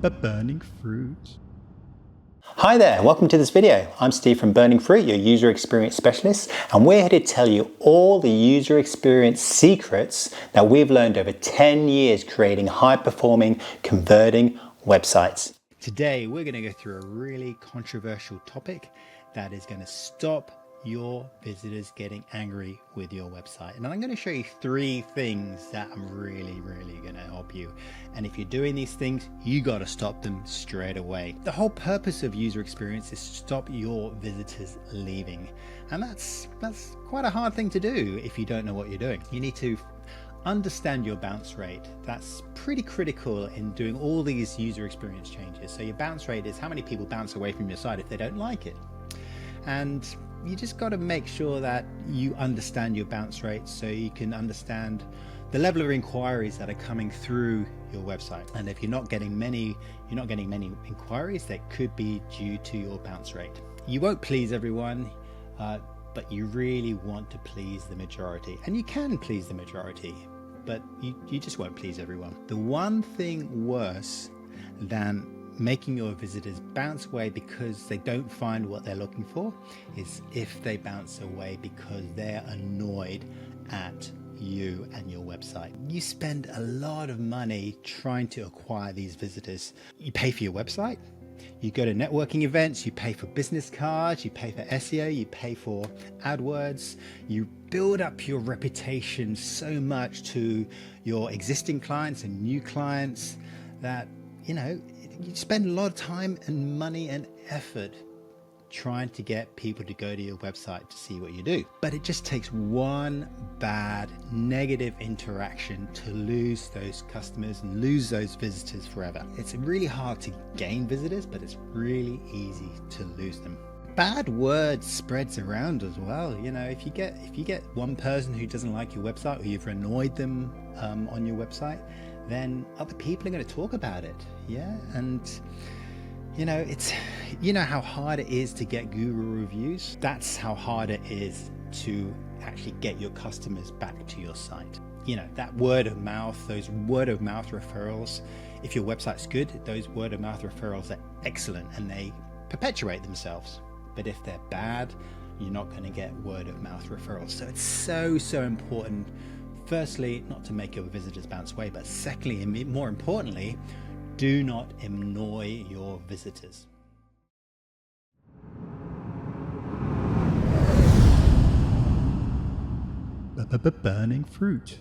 Burning Fruit. Hi there, welcome to this video. I'm Steve from Burning Fruit, your user experience specialist, and we're here to tell you all the user experience secrets that we've learned over 10 years creating high-performing, converting websites. Today, we're going to go through a really controversial topic that is going to stop your visitors getting angry with your website. And I'm going to show you 3 things that I'm really going to help you. And if you're doing these things, you got to stop them straight away. The whole purpose of user experience is to stop your visitors leaving. And that's quite a hard thing to do if you don't know what you're doing. You need to understand your bounce rate. That's pretty critical in doing all these user experience changes. So your bounce rate is how many people bounce away from your site if they don't like it. And you just got to make sure that you understand your bounce rate so you can understand the level of inquiries that are coming through your website. And if you're not getting many inquiries, that could be due to your bounce rate. You won't please everyone, but you really want to please the majority. And you can please the majority, but you just won't please everyone. The one thing worse than making your visitors bounce away because they don't find what they're looking for is if they bounce away because they're annoyed at you and your website. You spend a lot of money trying to acquire these visitors. You pay for your website, you go to networking events, you pay for business cards, you pay for SEO, you pay for AdWords, you build up your reputation so much to your existing clients and new clients that, you spend a lot of time and money and effort trying to get people to go to your website to see what you do. But it just takes one bad negative interaction to lose those customers and lose those visitors forever. It's really hard to gain visitors, but it's really easy to lose them. Bad word spreads around as well. If you get one person who doesn't like your website or you've annoyed them on your website, then other people are going to talk about it. And it's how hard it is to get Google reviews. That's how hard it is to actually get your customers back to your site. That word of mouth, those word of mouth referrals, if your website's good, those word of mouth referrals are excellent and they perpetuate themselves. But if they're bad, you're not going to get word of mouth referrals. So it's so important, firstly, not to make your visitors bounce away, but secondly, and more importantly, do not annoy your visitors. Burning Fruit.